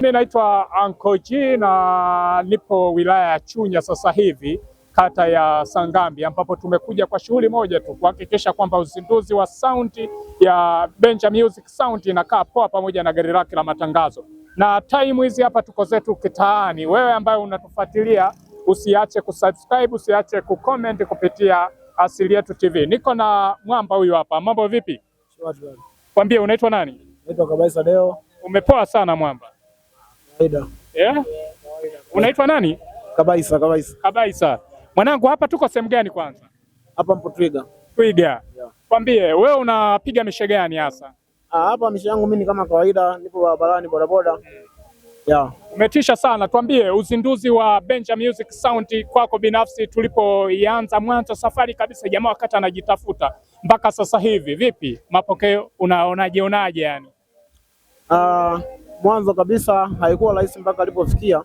Mimi naitwa Anko G na nipo wilaya ya Chunya sasa hivi, kata ya Sangambi, ambapo tumekuja kwa shughuli moja tu, kuhakikisha kwamba uzinduzi wa saundi ya Benja Music Sound inakaa poa pamoja na gari lake la matangazo. Na time hizi hapa tuko zetu kitaani. Wewe ambaye unatufuatilia usiache kusubscribe, usiache kucomment kupitia Asili Yetu TV. Niko na mwamba huyu hapa. Mambo vipi? Kwambie, unaitwa nani? Naitwa Kabaisa Deo. Umepoa sana mwamba. Kawaida. Yeah? Unaitwa nani? Kabaisa. Mwanangu, hapa tuko sehemu gani kwanza? Hapa mpo Twiga. Twiga. Yeah. Kwambie, wewe unapiga mishe gani hasa? Hapa mishe yangu mimi kama kawaida, nipo barabarani bodaboda. Yeah. Umetisha sana. Tuambie uzinduzi wa Benja Music Sound kwako binafsi, tulipoianza mwanzo safari kabisa, jamaa wakati anajitafuta mpaka sasa hivi, vipi mapokeo, unaonaje yani? Mwanzo kabisa haikuwa rahisi mpaka alipofikia.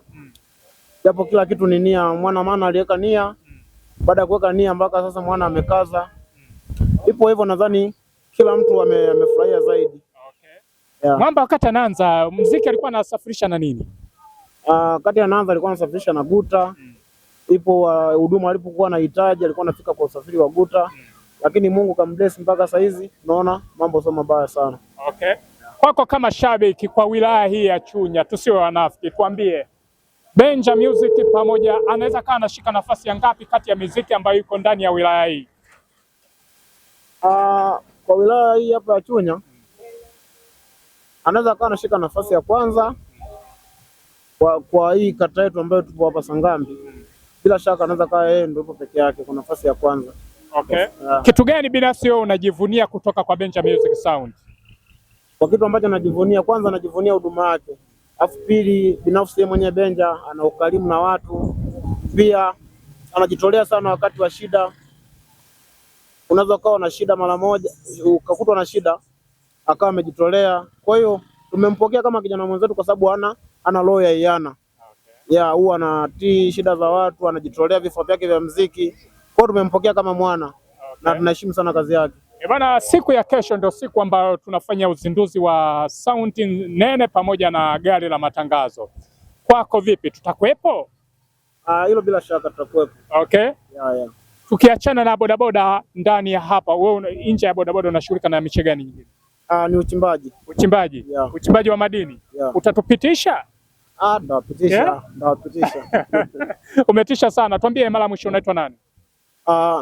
Japo kila kitu ni nia, maana aliweka nia. Baada ya kuweka nia mpaka sasa mwana amekaza. Ipo hivyo, nadhani kila mtu amefurahia zaidi. Yeah. Mwamba wakati anaanza muziki alikuwa anasafirisha na nini? Kati anaanza alikuwa anasafirisha na guta. Ipo huduma alipokuwa anahitaji alikuwa anafika kwa usafiri wa guta. Lakini Mungu kambless mpaka saa hizi tunaona mambo sio mabaya sana. Okay. Kwako kama shabiki kwa wilaya hii ya Chunya, tusiwe wanafiki, tuambie Benja Music pamoja anaweza kaa anashika nafasi ya ngapi kati ya muziki ambayo iko ndani ya wilaya hii? Kwa wilaya hii hapa ya Chunya anaweza kaa anashika nafasi ya kwanza kwa hii kata yetu ambayo tupo hapa Sangambi. Bila shaka anaweza kaa yeye ndio peke yake kwa nafasi ya kwanza. Okay. Yeah. Kitu gani binafsi wewe unajivunia kutoka kwa Benja Music Sound? Kwa kitu ambacho najivunia, kwanza najivunia huduma yake. Alafu pili, binafsi yeye mwenyewe Benja ana ukarimu na watu. Pia anajitolea sana wakati wa shida. Unaweza kuwa na shida mara moja, ukakutwa na shida akawa amejitolea. Kwa hiyo tumempokea kama kijana mwenzetu kwa sababu ana roho ya iana. Okay. Yeah, huwa anatii shida za watu, anajitolea vifaa vyake vya muziki. Kwa hiyo tumempokea kama mwana. Okay. Na tunaheshimu sana kazi yake. Bana, siku ya kesho ndio siku ambayo tunafanya uzinduzi wa saundi nene pamoja na gari la matangazo. Kwako vipi, tutakuwepo? Hilo bila shaka tutakuwepo. Okay. Yeah. Tukiachana na bodaboda ndani ya hapa, wewe nje ya bodaboda unashughulika na miche gani nyingine? Ni uchimbaji. Uchimbaji? Yeah. Uchimbaji wa madini? Yeah. Utatupitisha? Ndawapitisha. Yeah? Ndawapitisha. Umetisha sana. Tuambie mara mwisho unaitwa nani?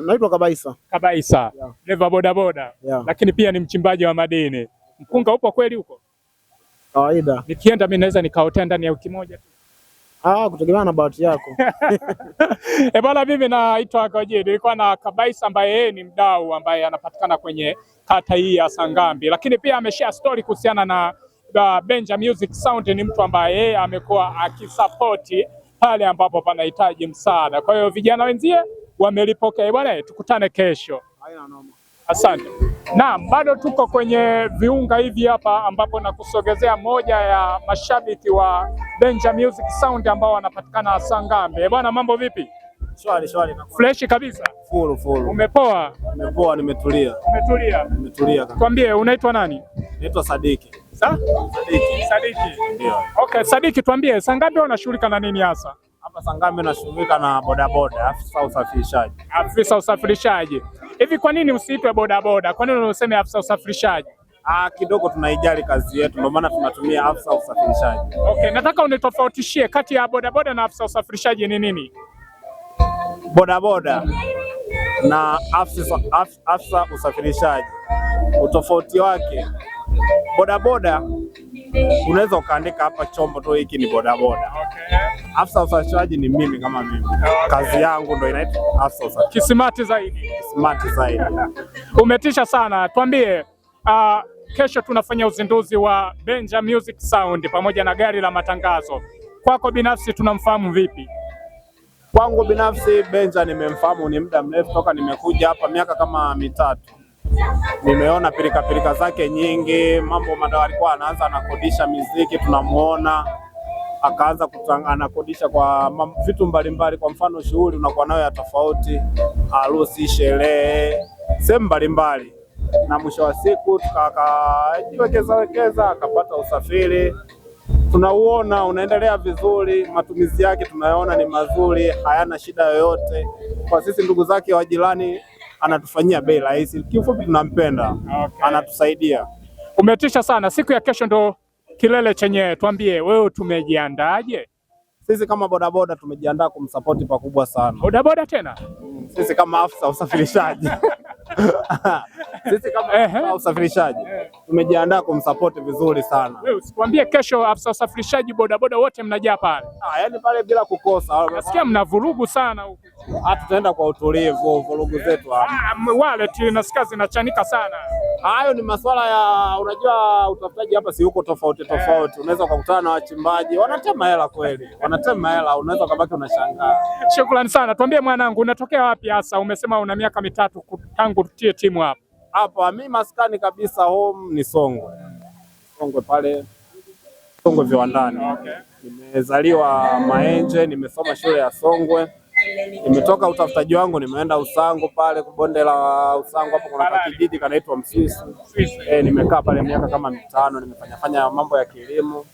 Naitwa Kabaisa. Kabaisa. Yeah. Neva bodaboda. Yeah. Lakini pia ni mchimbaji wa madini. Mpunga upo kweli huko? Kawaida. Nikienda mimi naweza nikaotea ndani ya wiki moja tu. Kutegemea na bahati yako. Bwana, mimi naitwa Anko G. Nilikuwa na Kabaisa ambaye yeye ni mdau ambaye anapatikana kwenye kata hii ya Sangambi, lakini pia ameshare story kuhusiana na Benja Music Sound. Ni mtu ambaye yeye amekuwa akisapoti pale ambapo panahitaji msaada. Kwa hiyo vijana wenzie wamelipokea. Bwana, tukutane kesho. Haina noma. Asante. Naam, bado tuko kwenye viunga hivi hapa ambapo nakusogezea moja ya mashabiki wa Benja Music Sound ambao wanapatikana Sangambi. Bwana, mambo vipi? Shwari. Fresh kabisa. Full. Umepoa? Nimepoa, nimetulia. Nimetulia. Tuambie, unaitwa nani? Naitwa Sadiki. Sadiki. Ndio. Okay, Sadiki, tuambie Sangambi unashughulika na nini hasa? Hapa Sangambi nashughulika na bodaboda, afisa usafirishaji. Afisa usafirishaji. Hivi kwa nini usiitwe bodaboda? Kwa nini unasema afisa usafirishaji? Kidogo tunaijali kazi yetu, ndio maana tunatumia afisa usafirishaji. Okay, nataka unitofautishie kati ya bodaboda na afisa usafirishaji ni nini? Bodaboda na afisa usafirishaji, utofauti wake, bodaboda unaweza ukaandika hapa chombo tu hiki ni bodaboda. Okay. Afisa usafirishaji ni mimi kama mimi. Okay. Kazi yangu ndio inaitwa afisa usafirishaji. Kisimati zaidi. Umetisha sana. Tuambie, kesho tunafanya uzinduzi wa Benja Music Sound pamoja na gari la matangazo. Kwako binafsi tunamfahamu vipi? Kwangu binafsi Benja nimemfahamu ni muda mrefu, toka nimekuja hapa miaka kama 3. Nimeona pilika zake nyingi, mambo madawa alikuwa anaanza anakodisha muziki, tunamuona akaanza anakodisha kwa vitu mbalimbali. Kwa mfano shughuli unakuwa nayo ya tofauti, harusi, sherehe, sehemu mbalimbali, na mwisho wa siku tukajiwekeza akapata usafiri tunauona unaendelea vizuri, matumizi yake tunayaona ni mazuri, hayana shida yoyote. Kwa sisi ndugu zake wa jirani anatufanyia bei rahisi. Kiufupi tunampenda. Okay. Anatusaidia. Umetisha sana. Siku ya kesho ndo kilele chenyewe, tuambie wewe tumejiandaaje? Sisi kama bodaboda tumejiandaa kumsapoti pakubwa sana. Bodaboda tena? Sisi kama afisa usafirishaji sisi kama afisa usafirishaji tumejiandaa kumsapoti vizuri sana. Wewe usikwambie kesho afisa usafirishaji bodaboda wote mnajaa pale. Yaani pale bila kukosa. Nasikia mna vurugu sana huko. Tutaenda kwa utulivu, vurugu zetu hapa. Wale nasikia zinachanika sana. Hayo ni masuala ya, unajua utafutaji hapa si huko tofauti. Unaweza kukutana na wachimbaji wanatema hela kweli. Wanatema hela, unaweza kubaki unashangaa. Shukrani sana. Tuambie mwanangu, unatokea wapi hasa? Umesema una miaka mitatu tangu tutie timu hapa. Hapa mimi maskani kabisa, home ni Songwe. Songwe pale Songwe viwandani. Okay. Nimezaliwa Maenje, nimesoma shule ya Songwe. Nimetoka utafutaji wangu nimeenda Usango pale bonde la Usango, hapo kuna kijiji kanaitwa Msisi. Nimekaa pale miaka kama 5, nimefanya mambo ya kilimo.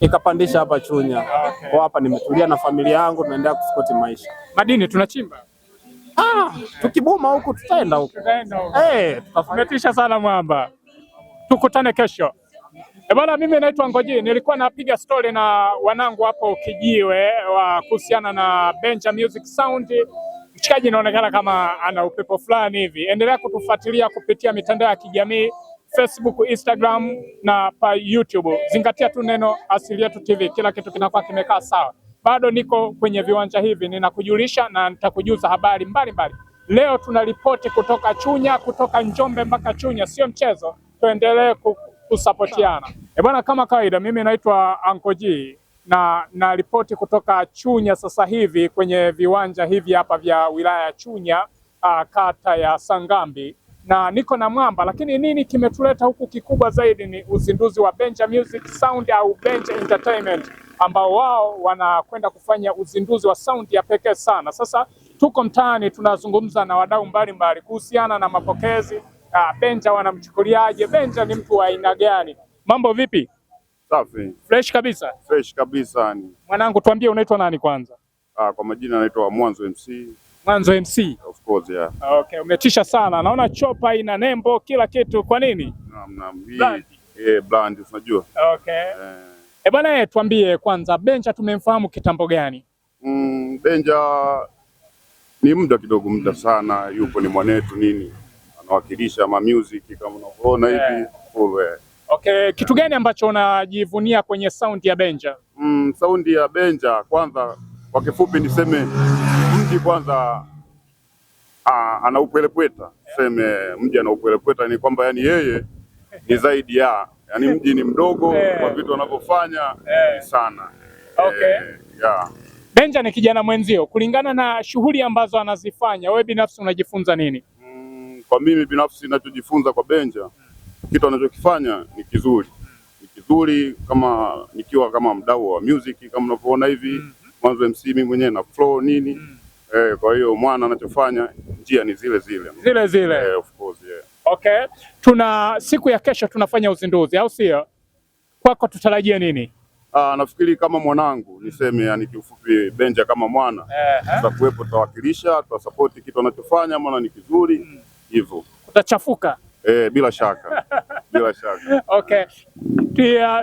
Nikapandisha hapa Chunya. Okay. Kwa hapa nimetulia na familia yangu, tunaendelea kusikoti maisha. Madini tunachimba. Tukibuma huku tutaenda huku. Tumetisha sana mwamba. Tukutane kesho. Bwana, mimi naitwa Ngoji. Nilikuwa napiga story na wanangu hapo Kijiwe kuhusiana na Benja Music Sound. Mchikaji inaonekana kama ana upepo fulani hivi. Endelea kutufuatilia kupitia mitandao ya kijamii, Facebook, Instagram na pa YouTube. Zingatia tu neno Asili Yetu TV, kila kitu kinakuwa kimekaa sawa. Bado niko kwenye viwanja hivi, ninakujulisha na nitakujuza habari mbalimbali. Leo tunaripoti kutoka Chunya, kutoka Njombe mpaka Chunya, sio mchezo. Tuendelee kusapotiana. Bwana, kama kawaida mimi naitwa Uncle G na ripoti kutoka Chunya sasa hivi kwenye viwanja hivi hapa vya wilaya ya Chunya, kata ya Sangambi, na niko na mwamba. Lakini nini kimetuleta huku kikubwa zaidi ni uzinduzi wa Benja Music Sound au Benja Entertainment, ambao wao wanakwenda kufanya uzinduzi wa sound ya pekee sana. Sasa tuko mtaani tunazungumza na wadau mbalimbali kuhusiana na mapokezi. Benja wanamchukuliaje? Benja ni mtu wa aina gani? Mambo vipi? Safi. Fresh kabisa. Fresh kabisa ni. Mwanangu, tuambie unaitwa nani kwanza? Kwa majina naitwa Mwanzo MC. Mwanzo MC. Of course, yeah. Okay, umetisha sana. Naona chopa ina nembo kila kitu. Kwa nini? Naam. Brand, unajua. Okay. Bwana, tuambie kwanza Benja tumemfahamu kitambo gani? Benja ni muda sana, yupo ni mwanetu nini. Anawakilisha music kama unavyoona hivi full. Okay, kitu gani ambacho unajivunia kwenye sound ya Benja? Sound ya Benja kwanza, kwa kifupi niseme mji kwanza ana upwelepweta. Seme mji ana upwelepweta ni kwamba yani yeye ni zaidi ya, yani mji ni mdogo kwa vitu wanavyofanya sana. Okay. Benja ni kijana mwenzio, kulingana na shughuli ambazo anazifanya, wewe binafsi unajifunza nini? Kwa mimi binafsi ninachojifunza kwa Benja, kitu anachokifanya ni kizuri, kama nikiwa kama mdau wa music kama unavyoona hivi. Mwanzo MC mimi mwenyewe na flow nini. Kwa hiyo mwana anachofanya njia ni zile. Of course, yeah. Okay. Tuna siku ya kesho tunafanya uzinduzi, au sio? Kwako tutarajie nini? Nafikiri kama mwanangu niseme, yani kiufupi Benja kama mwana tutakuwepo, tutawakilisha, tutasupport kitu anachofanya, maana ni kizuri hivyo. Utachafuka? Bila shaka. Bila shaka. Okay.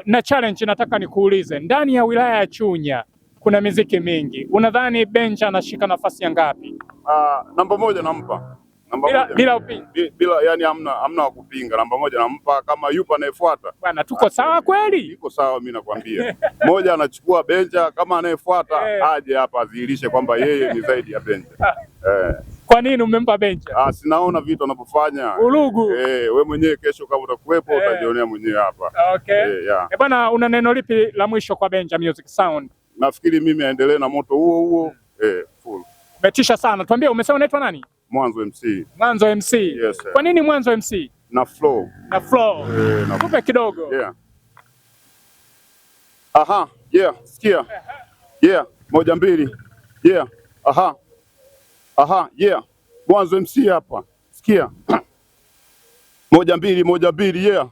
Na challenge nataka nikuulize, ndani ya wilaya ya Chunya kuna miziki mingi. Unadhani Benja anashika nafasi ya ngapi? Namba 1 nampa. Bila upinga. Bila yani hamna wa kupinga. Namba 1 nampa, kama yupo anayefuata. Bwana, tuko sawa kweli? Iko sawa, mimi nakwambia. Moja anachukua Benja, kama anayefuata aje hapa azihirishe kwamba yeye ni zaidi ya Benja. Kwa nini umempa Benja? Sinaona vitu anapofanya. Ulugu. Wewe mwenyewe kesho kama utakuwepo utajionea mwenyewe hapa. Okay. Bwana, una neno lipi la mwisho kwa Benja Music Sound? Nafikiri mimi aendelee na moto huo full. Umetisha sana. Tuambie, umesema unaitwa nani? Mwanzo MC. Mwanzo MC. Yes, kwa nini Mwanzo MC? Na flow. Tupe kidogo. Sikia. 1 2. Mwanzo MC hapa. Sikia. 1 2.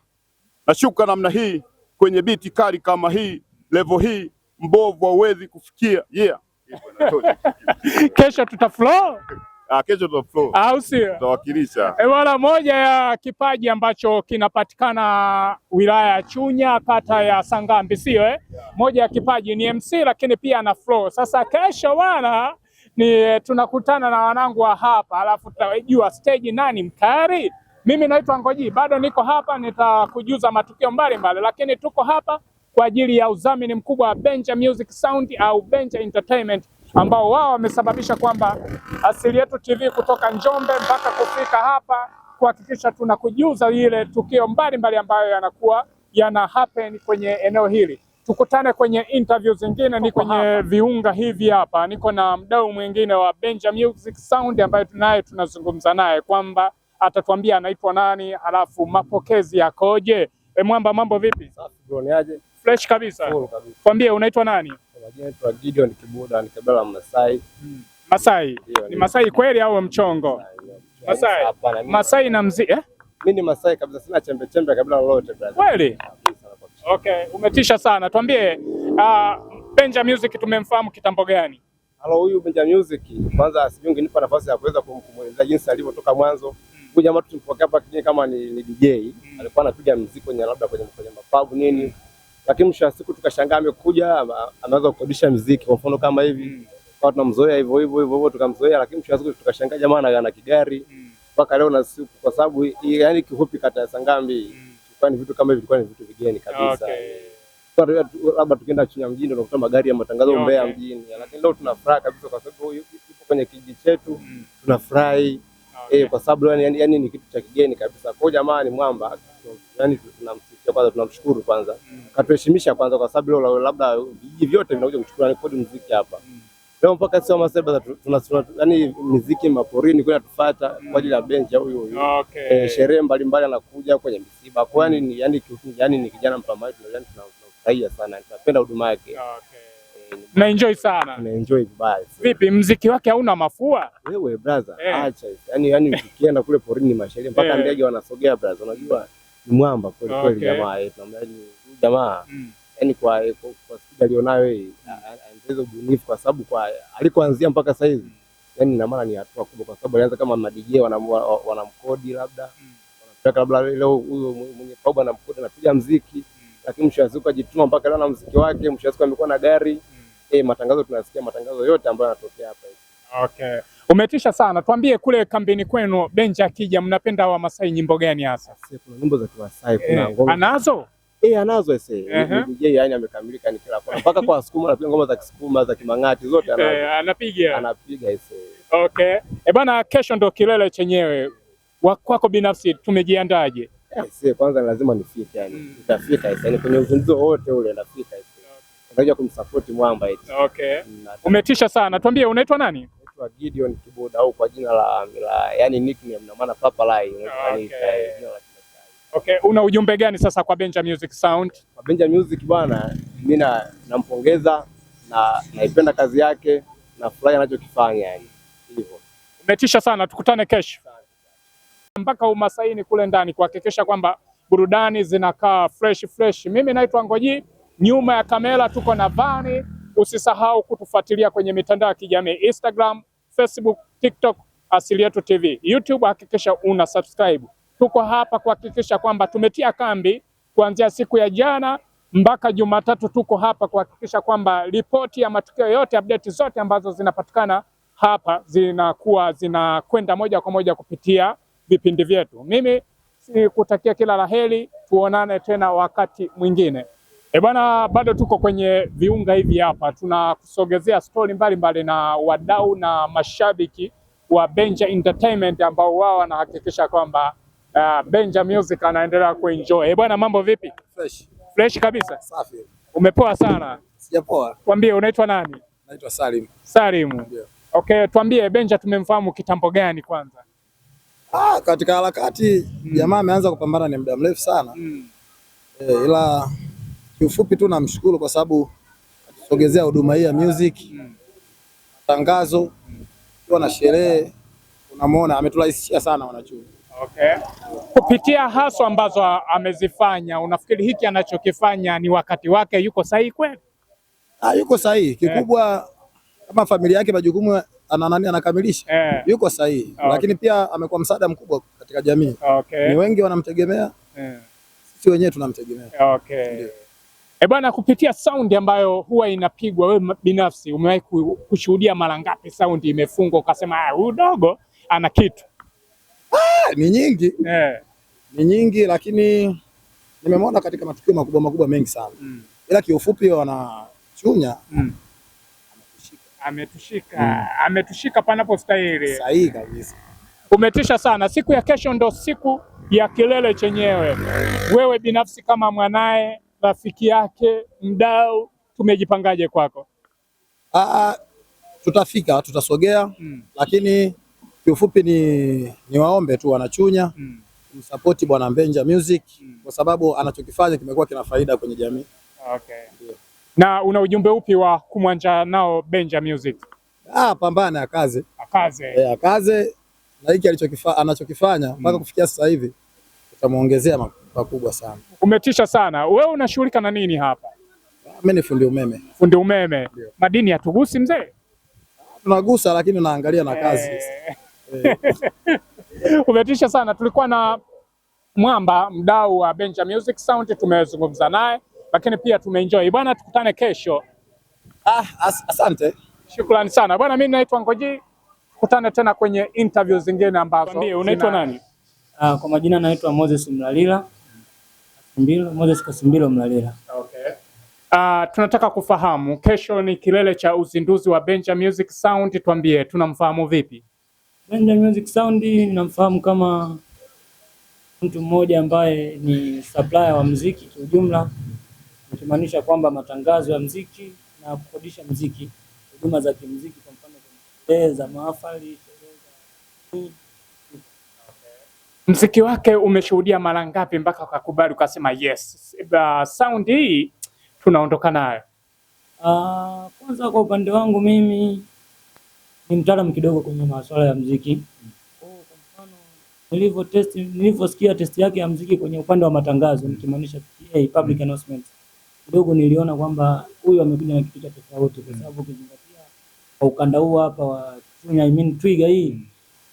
Nashuka namna hii kwenye biti kali kama hii. level hii mbovu hauwezi kufikia. Kesho tuta flow. Kesho tuta flow. Au sio? Tutawakilisha. Wala moja ya kipaji ambacho kinapatikana wilaya ya Chunya, kata ya Sangambi, sio Moja ya kipaji ni MC, lakini pia na flow. Sasa kesho bwana tunakutana na wanangu wa hapa, alafu tutajua stage nani mkari. Mimi naitwa Ngoji, bado niko hapa, nitakujuza matukio mbalimbali, lakini tuko hapa kwa ajili ya udhamini mkubwa wa Benja Music Sound au Benja Entertainment, ambao wao wamesababisha kwamba Asili Yetu TV kutoka Njombe mpaka kufika hapa kuhakikisha tunakujuza ile tukio mbalimbali ambayo yanakuwa yana happen kwenye eneo hili. Tukutane kwenye interview zingine. Ni kwenye viunga hivi hapa, niko na mdau mwingine wa Benja Music Sound ambaye tunazungumza naye kwamba atatuambia anaitwa nani, halafu mapokezi yakoje. Mwamba, mambo vipi? Safi bro, ni aje? Fresh kabisa. Tuambie unaitwa nani? Naitwa Gideon Kibuda, ni kabila Masai. Masai? Ni Masai kweli au mchongo? Masai. Masai na mzee Mimi ni Masai kabisa, sina chembe chembe kabila lolote brother. Kweli? Okay, umetisha sana. Tuambie Benja Music tumemfahamu kitambo gani? Halo, huyu Benja Music kwanza sijui ungenipa nafasi ya kuweza kumueleza jinsi alivyotoka mwanzo. Huyu jamaa tulimpokea hapa kijini kama ni DJ, alikuwa anapiga muziki kwenye labda kwenye mapabu nini. Lakini mwisho wa siku tukashangaa amekuja anaanza kukodisha muziki kwa mfano kama hivi. Kwa tunamzoea hivyo tukamzoea, lakini mwisho wa siku tukashangaa jamaa ana kigari mpaka leo na siku, kwa sababu yani kifupi kata ya Sangambi kwani vitu kama hivi vilikuwa ni vitu vigeni kabisa. Okay. Labda tukienda Chunya mjini tunakuta magari ya matangazo Mbeya mjini, lakini leo tunafurahi kabisa kwa sababu yupo kwenye kijiji chetu. Tunafurahi kwa sababu yani ni kitu cha kigeni kabisa. Kwa jamaa ni mwamba, yani tunamsikia kwanza, tunamshukuru kwanza. Katuheshimisha kwanza kwa sababu leo labda vijiji vyote vinakuja kuchukua rekodi muziki hapa. Leo mpaka sio Maseba tuna yani muziki maporini kwa tufuata kwa ajili ya Benja huyo. Okay. Sherehe mbalimbali anakuja kwenye misiba. Kwa yani ni kijana mpambanaji, tunafurahia sana. Tunapenda huduma yake. Okay. Na enjoy sana. Tuna enjoy vibaya. Vipi muziki wake hauna mafua? Wewe brother, acha. Yani ukienda kule porini mashairi mpaka ndege wanasogea brother. Unajua ni mwamba kweli kweli jamaa yetu. Jamaa yani kwa speed alionayo yeye anaendeleza ubunifu, kwa sababu kwa alikoanzia mpaka sasa hivi yani ina maana ni hatua kubwa, kwa sababu alianza kama madj wanamkodi labda wanataka labda leo huyo mwenye pauba anamkodi anapiga muziki, lakini mwisho wa siku ajituma mpaka leo na muziki wake. Mwisho wa siku amekuwa na gari matangazo, tunasikia matangazo yote ambayo yanatokea hapa hivi. Okay, umetisha sana. Tuambie kule kambini kwenu Benja akija mnapenda wa Masai nyimbo gani hasa? Kuna nyimbo za Kimasai, kuna ngoma anazo anazo DJ yani amekamilika, ni kila kona mpaka kwa Sukuma anapiga ngoma za Kisukuma za Kimang'ati zote anapiga Okay, bwana, kesho ndo kilele chenyewe. Kwako binafsi tumejiandaje? Kwanza lazima nifike, yani nitafika yani kwenye uzinduzi wote ule nafika unajua kumsupport mwamba eti. Okay, umetisha sana. Tuambie unaitwa nani? Naitwa Gideon Kibuda au kwa jina la yani nickname na maana Papa Lai. Okay, una ujumbe gani sasa kwa Benja Music Sound? Kwa Benja Music bwana, mimi nampongeza na naipenda kazi yake na furahi anachokifanya yani. Hivyo. Umetisha sana, tukutane kesho. Mpaka Umasaini kule ndani kuhakikisha kwamba burudani zinakaa fresh. Mimi naitwa Ngoji, nyuma ya kamera tuko na Vani. Usisahau kutufuatilia kwenye mitandao ya kijamii Instagram, Facebook, TikTok, Asili Yetu TV. YouTube hakikisha una subscribe. Tuko hapa kuhakikisha kwamba tumetia kambi kuanzia siku ya jana mpaka Jumatatu. Tuko hapa kuhakikisha kwamba ripoti ya matukio yote, update zote ambazo zinapatikana hapa zinakwenda moja kwa moja kupitia vipindi vyetu. Mimi sikutakia kila laheri, tuonane tena wakati mwingine. Bwana, bado tuko kwenye viunga hivi hapa, tunakusogezea stori mbalimbali na wadau na mashabiki wa Benja Entertainment ambao wao wanahakikisha kwamba Benja Music anaendelea kuenjoy. Bwana, mambo vipi? Fresh kabisa. Safi. Umepoa sana. Sijapoa. Tuambie unaitwa nani? Naitwa Salim. Salim. Yeah. Okay, tuambie Benja tumemfahamu kitambo gani kwanza? Katika harakati jamaa ameanza kupambana ni muda mrefu sana. Ila kiufupi tu namshukuru kwa sababu atusogezea huduma hii ya music. Tangazo, na sherehe, unamwona ameturahisishia sana wanachuo. Okay. Kupitia haswa ambazo amezifanya, unafikiri hiki anachokifanya ni wakati wake, yuko sahihi kweli? Yuko sahihi. Kikubwa kama familia yake majukumu anakamilisha. Yuko sahihi. Okay. Lakini pia amekuwa msaada mkubwa katika jamii. Okay. Ni wengi wanamtegemea. Sisi wenyewe tunamtegemea. Okay. Bwana, kupitia saundi ambayo huwa inapigwa, wewe binafsi umewahi kushuhudia mara ngapi saundi imefungwa ukasema huyu dogo ana kitu? Ni nyingi. Ni nyingi, lakini nimemwona katika matukio makubwa mengi sana. Ila kiufupi wanachunya. Ametushika panapo stahili. Sahihi kabisa. Umetisha sana. Siku ya kesho ndo siku ya kilele chenyewe. Wewe binafsi kama mwanae, rafiki yake, mdau, tumejipangaje kwako? Tutafika, tutasogea. Lakini kiufupi ni waombe tu wanachunya msapoti bwana Benja Music kwa sababu anachokifanya kimekuwa kina faida kwenye jamii. Okay. Yeah. Na una ujumbe upi wa kumwanja nao Benja Music? Pambana, akaze. Akaze. Na hiki anachokifanya mpaka kufikia sasa hivi tutamuongezea makubwa sana. Umetisha sana. Wewe unashughulika na nini hapa? Mimi ni fundi umeme. Fundi umeme. Yeah. Madini hatugusi mzee? Tunagusa lakini unaangalia na kazi. Umetisha sana. Tulikuwa na Mwamba, mdau wa Benja Music Sound, tumezungumza naye lakini pia tumeenjoy. Bwana, tukutane kesho. Asante. Shukrani sana. Bwana, mimi naitwa Ngoji. Tukutane tena kwenye interview zingine ambazo. Unaitwa nani? Kwa majina naitwa Moses Mlalila. Moses Kasimbilo Mlalila. Okay. Tunataka kufahamu kesho ni kilele cha uzinduzi wa Benja Music Sound, tuambie tunamfahamu vipi? Benja Music Sound ninamfahamu kama mtu mmoja ambaye ni supplier wa muziki kwa ujumla, nikimaanisha kwamba matangazo ya muziki na kukodisha muziki, huduma za kimuziki, kwa mfano sherehe za mahafali, sherehe za muziki wake umeshuhudia mara ngapi mpaka ukakubali ukasema yes, sound hii tunaondoka nayo? Kwanza kwa upande wangu mimi ni mtaalamu kidogo kwenye masuala ya muziki. Kwa mfano nilivyosikia test yake ya muziki kwenye upande wa matangazo, nikimaanisha PA, public announcement, kidogo niliona kwamba huyu amekuja na kitu cha tofauti, kwa sababu ukizingatia kwa ukanda huu hapa wa Chunya, Twiga hii,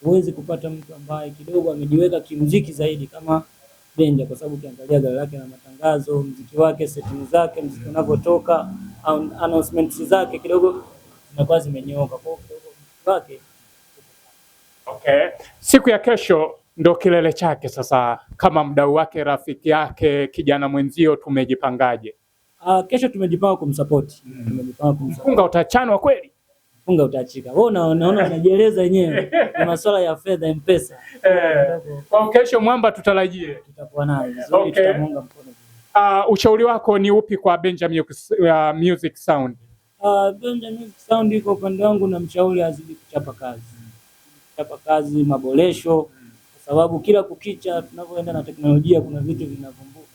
huwezi kupata mtu ambaye kidogo amejiweka kimuziki zaidi kama Benja, kwa sababu ukiangalia gari lake na matangazo, muziki wake, setting zake, muziki unavyotoka, announcements zake kidogo zinakuwa zimenyooka kwa kidogo muziki wake. Okay. Siku ya kesho ndo kilele chake sasa, kama mdau wake, rafiki yake, kijana mwenzio, tumejipangaje? Kesho tumejipanga kumsupport. Mpunga utachanwa kweli? Mpunga utaachika. Wewe unaona unajieleza wenyewe. Ni masuala ya fedha, M-Pesa. Kwa kesho Mwamba tutarajie. Tutakuwa naye vizuri, tutamunga mkono. Ushauri wako ni upi kwa Benja Music Sound? Benja Music Sound iko upande wangu, na mshauri azidi kuchapa kazi. Kuchapa kazi, maboresho, kwa sababu kila kukicha tunavyoenda na teknolojia kuna vitu vinavumbuka,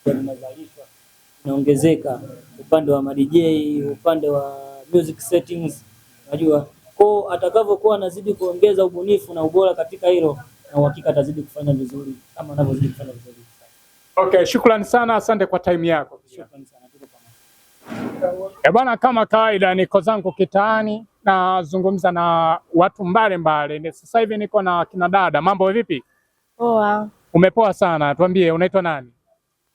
vinazalishwa, vinaongezeka, upande wa DJ, upande wa music settings, unajua. Kwa atakavyokuwa anazidi kuongeza ubunifu na ubora katika hilo, na uhakika atazidi kufanya vizuri kama anavyozidi kufanya vizuri. Okay, shukrani sana, asante kwa time yako. Shukrani sana, tuko pamoja. Bwana, kama kawaida niko zangu kitaani nazungumza na watu mbalimbali. Sasa hivi niko na kina dada. Mambo vipi? Poa. Umepoa sana. Tuambie unaitwa nani?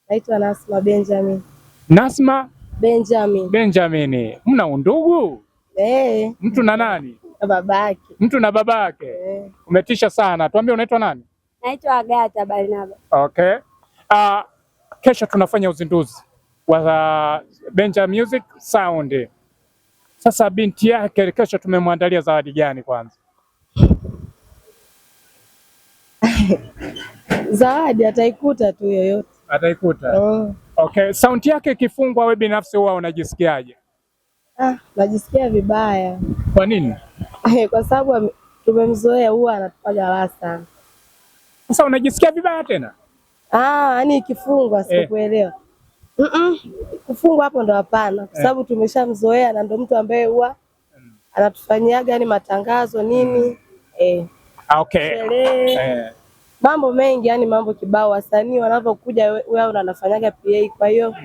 Naitwa Nasma Benjamin. Nasma Benjamin. Benjamin. Mna undugu? Mtu na nani? Na babake. Mtu na babake. Umetisha sana. Tuambie unaitwa nani? Naitwa Agata Barnaba. Okay. Kesho tunafanya uzinduzi wa Benja Music Sound. Sasa binti yake kesho tumemwandalia zawadi gani kwanza? Zawadi ataikuta tu yoyote. Ataikuta. Okay, saundi yake ikifungwa, wewe binafsi huwa unajisikiaje? Najisikia vibaya. Kwa nini? Kwa sababu tumemzoea, huwa anatupaga raha sana. Sasa unajisikia vibaya tena? Yaani ikifungwa sikuelewa. Kufungwa hapo ndo hapana, kwa sababu tumeshamzoea na ndo mtu ambaye huwa anatufanyiaga ni matangazo nini. Okay. mambo mengi, yani mambo kibao, wasanii wanavyokuja wewe unafanyaga PA, kwa hiyo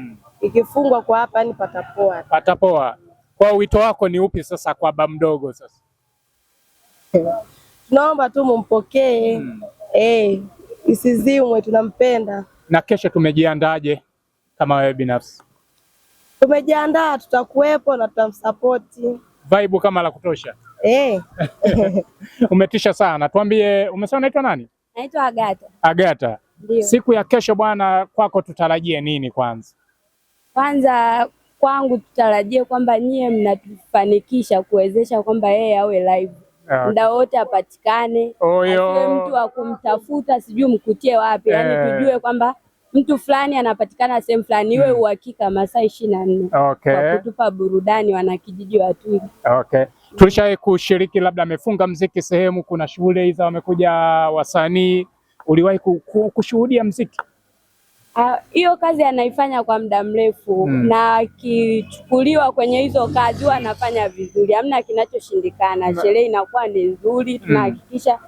ikifungwa kwa hapa yani patapoa. Patapoa. Kwa wito wako ni upi sasa kwa baba mdogo sasa? Tunaomba tu mumpokee, isizimwe, tunampenda. Na kesho tumejiandaje kama wewe binafsi? Tumejiandaa, tutakuwepo na tutamsapoti. Vibe kama la kutosha. Umetisha sana. Tuambie, umesema unaitwa nani? Naitwa Agata. Agata. Ndio. Siku ya kesho bwana, kwako tutarajie nini kwanza? Kwanza kwangu tutarajie kwamba nyie mnatufanikisha kuwezesha kwamba yeye awe live. Muda wote apatikane. Asiwe mtu wa kumtafuta sijui mkutie wapi. Yaani tujue kwamba mtu fulani anapatikana sehemu fulani, iwe uhakika masaa 24. Kwa kutupa burudani wanakijiji wa Twiga. Tulishawahi kushiriki labda amefunga mziki sehemu, kuna shughuli hizo wamekuja wasanii, uliwahi kushuhudia mziki? Hiyo kazi anaifanya kwa muda mrefu na akichukuliwa kwenye hizo kazi huwa anafanya vizuri, hamna kinachoshindikana. Sherehe inakuwa ni nzuri, tunahakikisha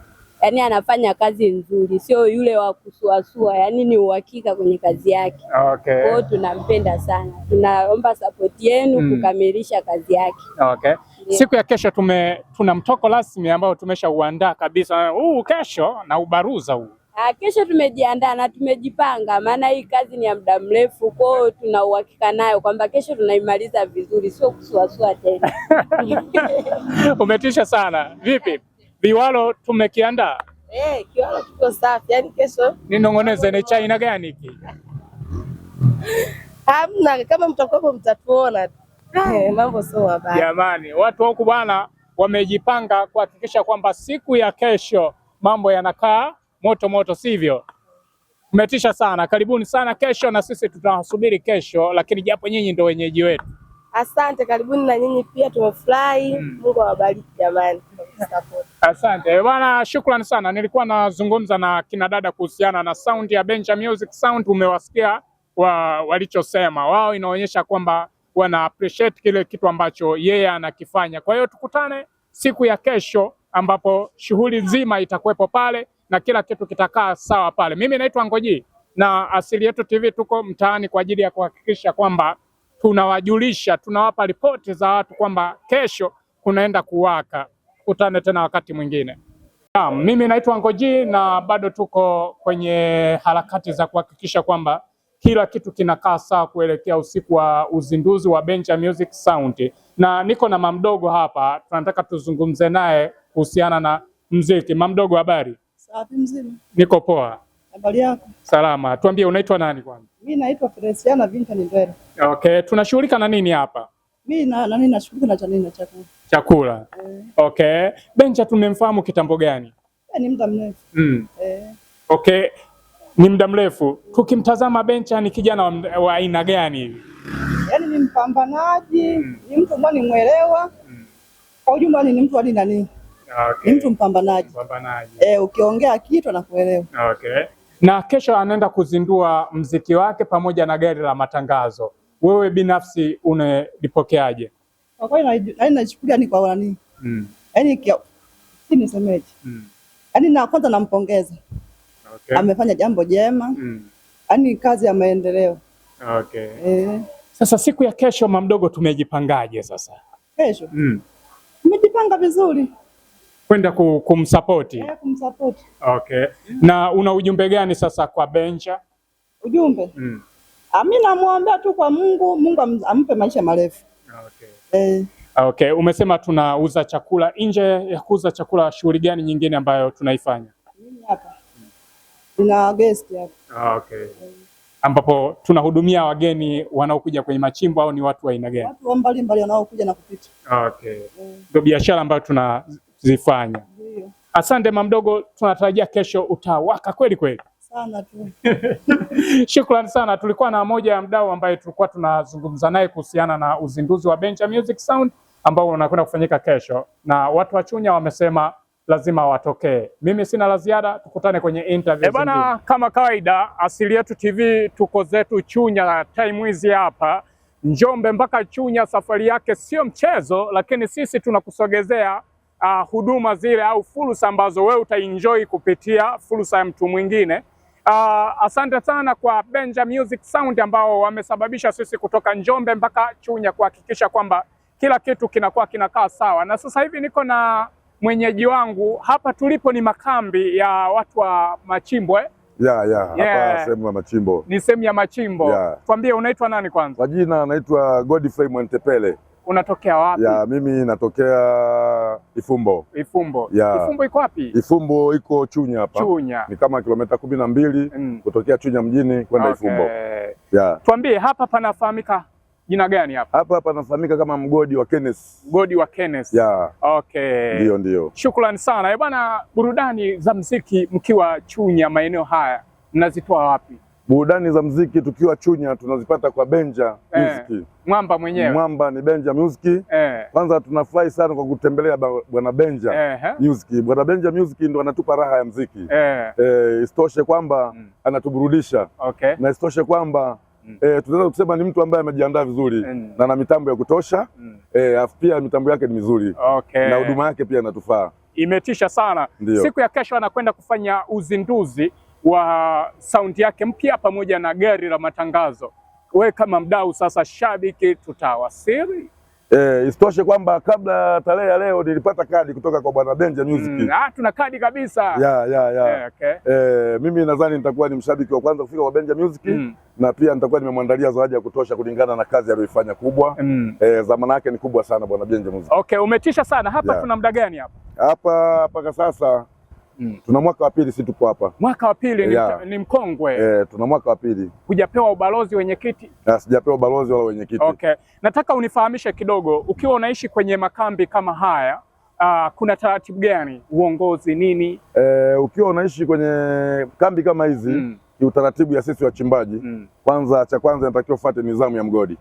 yani anafanya kazi nzuri, sio yule wa kusuasua, yani ni uhakika kwenye kazi yake. Kwa hiyo tunampenda sana, tunaomba support yenu kukamilisha kazi yake. Siku ya kesho tuna mtoko rasmi ambao tumeshauandaa kabisa. Kesho na ubaruza huu. Kesho tumejiandaa na tumejipanga, maana hii kazi ni ya muda mrefu, kwa hiyo tuna uhakika nayo kwamba kesho tunaimaliza vizuri, sio kusuasua tena. Umetisha sana. Vipi? Viwalo tumekiandaa? Kiwalo kiko safi. Yaani kesho ninong'oneze ni chai na gani hiki? Hamna, kama mtakuwepo mtatuona. Mambo sio mabaya. Jamani, watu huku bwana wamejipanga kuhakikisha kwamba siku ya kesho mambo yanakaa moto moto, sivyo? Umetisha sana. Karibuni sana kesho, na sisi tutawasubiri kesho, lakini japo nyinyi ndio wenyeji wetu. Asante, karibuni na nyinyi pia, tumefurahi. Mungu awabariki jamani. Asante bwana, shukrani sana. Nilikuwa nazungumza na kina dada kuhusiana na sound ya Benja Music Sound. Umewasikia walichosema wao, inaonyesha kwamba wana appreciate kile kitu ambacho yeye anakifanya. Kwa hiyo tukutane siku ya kesho ambapo shughuli nzima itakuwepo pale na kila kitu kitakaa sawa pale. Mimi naitwa Ngoji na Asili Yetu TV, tuko mtaani kwa ajili ya kuhakikisha kwamba tunawajulisha, tunawapa ripoti za watu kwamba kesho kunaenda kuwaka. Tukutane tena wakati mwingine. Mimi naitwa Ngoji na bado tuko kwenye harakati za kuhakikisha kwamba kila kitu kinakaa sawa kuelekea usiku wa uzinduzi wa Benja Music Sound, na niko na mamdogo hapa, tunataka tuzungumze naye kuhusiana na mziki. Mamdogo, habari? Safi, mzima. Niko poa. Habari yako? Salama. Tuambie unaitwa nani kwanza? Mimi naitwa Feliciana Vinta Ndwele. Tunashughulika na nini hapa? Mimi nashughulika na chakula. Chakula. Benja tumemfahamu kitambo gani? Ni muda mrefu. Ni muda mrefu. Tukimtazama Benja ni kijana wa aina gani hivi? Yaani ni mpambanaji, ni mtu ambaye ni mwelewa. Kwa ujumla ni mtu ali nani? Ni mtu mpambanaji. Ukiongea kitu anakuelewa. Na kesho anaenda kuzindua mziki wake pamoja na gari la matangazo. Wewe binafsi unalipokeaje? Kwa kweli nachukulia ni kwa nani? Yaani nisemeje? Yaani na kwanza nampongeza. Amefanya jambo jema. Yaani kazi ya maendeleo. Sasa siku ya kesho mamdogo tumejipangaje sasa? Kesho? Tumejipanga vizuri. Kwenda kumsapoti. Kumsapoti. Na una ujumbe gani sasa kwa Benja? Ujumbe? Mimi namwombea tu kwa Mungu ampe maisha marefu. Umesema tunauza chakula. Nje ya kuuza chakula, shughuli gani nyingine ambayo tunaifanya? Mimi hapa nina guest hapa. Ambapo tunahudumia wageni wanaokuja kwenye machimbo, au ni watu wa aina gani? Watu mbalimbali wanaokuja na kupita. Ndio biashara ambayo tunazifanya. Asante mamdogo, tunatarajia kesho utawaka kweli kweli. Sana tu. Shukrani sana. Tulikuwa na moja ya mdau ambaye tulikuwa tunazungumza naye kuhusiana na uzinduzi wa Benja Music Sound ambao unakwenda kufanyika kesho, na watu wa Chunya wamesema lazima watokee. Mimi sina la ziada, tukutane kwenye interview. Bwana, kama kawaida Asili Yetu TV tuko zetu Chunya time hizi hapa. Njombe mpaka Chunya safari yake sio mchezo, lakini sisi tunakusogezea huduma zile au fursa ambazo wewe utaenjoy kupitia fursa ya mtu mwingine. Asante sana kwa Benja Music Sound ambao wamesababisha sisi kutoka Njombe mpaka Chunya kuhakikisha kwamba kila kitu kinakuwa kinakaa sawa. Na sasa hivi niko na mwenyeji wangu hapa, tulipo ni makambi ya watu wa Machimbo Hapa sehemu ya Machimbo. Ni sehemu ya Machimbo. Tuambie, unaitwa nani kwanza? Kwa jina naitwa Godfrey Mwentepele. Unatokea wapi? Mimi natokea Ifumbo. Ifumbo. Ifumbo iko wapi? Ifumbo iko Chunya hapa. Chunya. Ni kama kilomita 12 kutokea Chunya mjini kwenda Ifumbo. Tuambie, hapa panafahamika jina gani hapa? Hapa panafahamika kama mgodi wa Kenneth. Mgodi wa Kenneth. Ndio. Shukrani sana. Bwana, burudani za muziki mkiwa Chunya maeneo haya mnazitoa wapi? Burudani za muziki tukiwa Chunya tunazipata kwa Benja Music. Mwamba mwenyewe. Mwamba ni Benja Music. Kwanza tunafurahi sana kwa kutembelea bwana Benja Music. Bwana Benja Music ndo anatupa raha ya muziki. Isitoshe kwamba anatuburudisha. Na isitoshe kwamba tunaweza kusema ni mtu ambaye amejiandaa vizuri na na mitambo ya kutosha. Pia mitambo yake ni mizuri. Na huduma yake pia inatufaa. Imetisha sana. Siku ya kesho anakwenda kufanya uzinduzi wa saundi yake mpya pamoja na gari la matangazo. Wewe kama mdau sasa, shabiki, tutawasiri? Isitoshe kwamba kabla tarehe ya leo nilipata kadi kutoka kwa bwana Benja Music. Tuna kadi kabisa. Mimi nadhani nitakuwa ni mshabiki wa kwanza kufika kwa Benja Music. Na pia nitakuwa nimemwandalia zawadi ya kutosha kulingana na kazi aliyoifanya kubwa. Zamana yake ni kubwa sana bwana Benja Music. Umetisha sana. Hapa tuna muda gani hapa? Hapa mpaka sasa tuna mwaka wa pili, si tupo hapa. Mwaka wa pili ni mkongwe. Tuna mwaka wa pili. Hujapewa ubalozi, wenyekiti? Sijapewa ubalozi wala wenyekiti. Nataka unifahamishe kidogo, ukiwa unaishi kwenye makambi kama haya, kuna taratibu gani? Uongozi nini? Ukiwa unaishi kwenye kambi kama hizi, utaratibu ya sisi wachimbaji, cha kwanza inatakiwa ufuate nidhamu ya mgodi.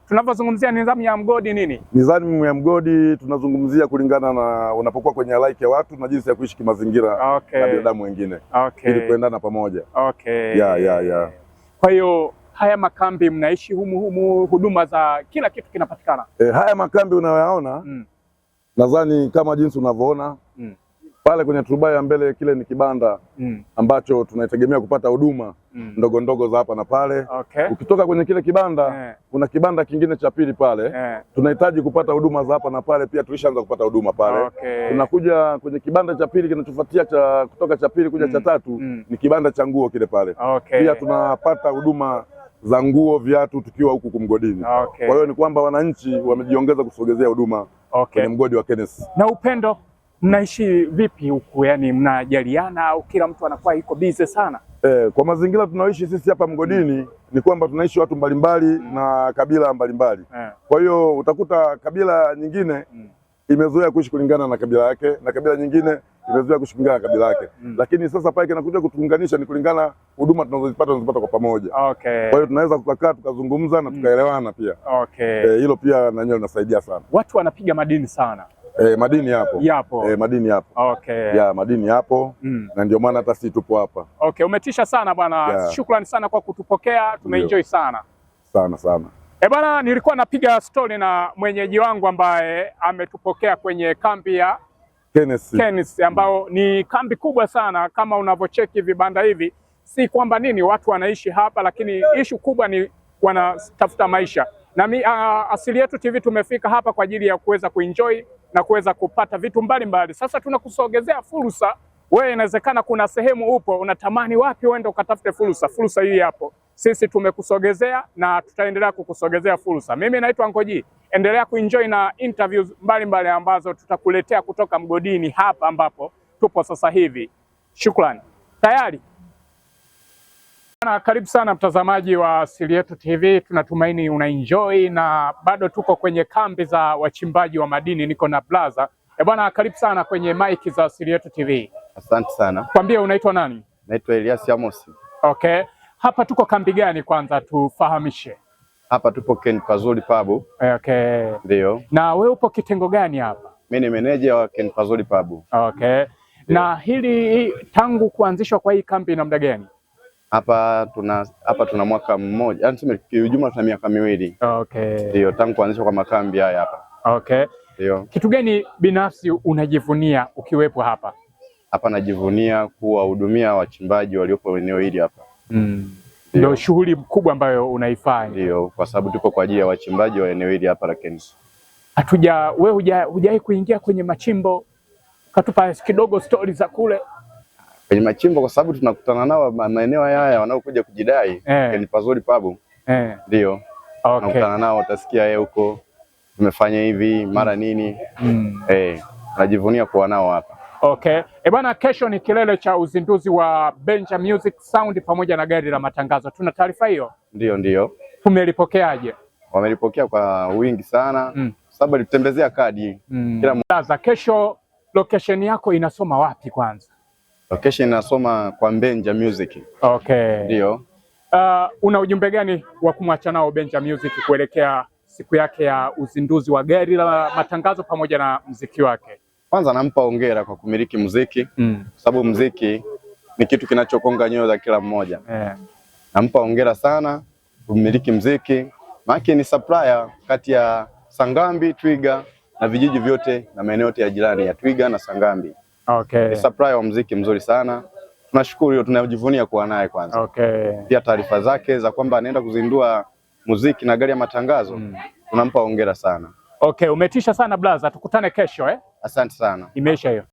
Tunapozungumzia nidhamu ya mgodi nini? Nidhamu ya mgodi tunazungumzia kulingana na unapokuwa kwenye halaiki ya watu na jinsi ya kuishi kimazingira na binadamu wengine ili kuendana pamoja. Kwa hiyo haya makambi mnaishi humu, huduma za kila kitu kinapatikana? Haya makambi unayoyaona nadhani kama jinsi unavyoona pale kwenye turubai ya mbele, kile ni kibanda ambacho tunaitegemea kupata huduma ndogo ndogo za hapa na pale. Ukitoka kwenye kile kibanda kuna kibanda kingine cha pili pale, tunahitaji kupata huduma za hapa na pale, pia tulishaanza kupata huduma pale. Tunakuja kwenye kibanda cha pili kinachofuatia kutoka cha pili kuja cha tatu ni kibanda cha nguo kile pale. Pia tunapata huduma za nguo, viatu tukiwa huku kumgodini. Kwa hiyo ni kwamba wananchi wamejiongeza kusogezea huduma kwenye mgodi wa Kenneth. Na upendo, mnaishi vipi huku? Yani mnajaliana au kila mtu anakuwa yuko busy sana? Kwa mazingira tunaoishi sisi hapa mgodini ni kwamba tunaishi watu mbalimbali na kabila mbalimbali. Kwa hiyo utakuta kabila nyingine imezoea kuishi kulingana na kabila yake na kabila nyingine imezoea kuishi kulingana na kabila yake. Lakini sasa pale kinakuja kutuunganisha ni kulingana huduma tunazozipata kwa pamoja. Kwa hiyo tunaweza kukaa tukazungumza na tukaelewana pia. Hilo pia na nyenye linasaidia sana. Watu wanapiga madini sana. Madini yapo. Madini yapo. Madini yapo. Na ndio maana hata sisi tupo hapa. Umetisha sana bwana. Shukrani sana kwa kutupokea. Tumeenjoy sana. Sana. Bwana, nilikuwa napiga story na mwenyeji wangu ambaye ametupokea kwenye kambi ya Kenneth ambao ni kambi kubwa sana. Kama unavyocheki vibanda hivi, si kwamba watu wanaishi hapa, lakini issue kubwa ni wanatafuta maisha. Na Asili Yetu TV tumefika hapa kwa ajili ya kuweza kuenjoy na kuweza kupata vitu mbalimbali. Sasa tunakusogezea fursa. Wewe inawezekana kuna sehemu upo unatamani wapi uende ukatafute fursa. Fursa hii hapo. Sisi tumekusogezea na tutaendelea kukusogezea fursa. Mimi naitwa Ngoji. Endelea kuenjoy na interviews mbalimbali ambazo tutakuletea kutoka mgodini hapa ambapo tupo sasa hivi. Shukrani. Tayari? Karibu sana mtazamaji wa Asili Yetu TV, tunatumaini unaenjoy na bado tuko kwenye kambi za wachimbaji wa madini, niko na Blaza. Bwana, karibu sana kwenye maiki za Asili Yetu TV. Asante sana. Kwambie unaitwa nani? Naitwa Elias Amos. Hapa tuko kambi gani kwanza tufahamishe? Hapa tupo Ken Pazuri Pub. Ndio. Na wewe upo kitengo gani hapa? Mimi ni meneja wa Ken Pazuri Pub. Na hili tangu kuanzishwa kwa hii kambi na muda gani? Hapa tuna mwaka mmoja, yani tuseme kiujumla tuna miaka miwili. Ndio tangu kuanzishwa kwa makambi haya hapa. Ndio. Kitu gani binafsi unajivunia ukiwepo hapa? Hapa najivunia kuwahudumia wachimbaji waliopo eneo hili hapa. Ndio shughuli kubwa ambayo unaifanya. Ndio, kwa sababu tuko kwa ajili ya wachimbaji wa eneo hili hapa la Kensi. Wewe hujawahi kuingia kwenye machimbo katupa kidogo stori za kule? Kwenye machimbo kwa sababu tunakutana nao maeneo haya wanaokuja kujidai ni pazuri pabu. Ndio. Okay. Tunakutana nao utasikia huko tumefanya hivi mara nini. Najivunia kuwa nao hapa. Okay. Bwana, kesho ni kilele cha uzinduzi wa Benja Music Sound pamoja na gari la matangazo. Tuna taarifa hiyo? Ndio. Tumelipokeaje? Wamelipokea kwa wingi sana. Sababu alitembezea kadi. Kila kesho location yako inasoma wapi kwanza? Location inasoma kwa Benja Music. Okay. Ndio. Una ujumbe gani wa kumwacha nao Benja Music kuelekea siku yake ya uzinduzi wa gari la matangazo pamoja na muziki wake? Kwanza nampa hongera kwa kumiliki muziki, sababu muziki ni kitu kinachokonga nyoyo za kila mmoja. Nampa hongera sana kumiliki muziki, maana ni supplier kati ya Sangambi, Twiga na vijiji vyote na maeneo yote ya jirani ya Twiga na Sangambi. Okay. Ni supplier wa muziki mzuri sana. Tunashukuru, tunajivunia kuwa naye kwanza. Okay. Pia taarifa zake za kwamba anaenda kuzindua muziki na gari ya matangazo, tunampa hongera sana. Okay, umetisha sana blaza, tukutane kesho. Asante sana. Imeisha hiyo.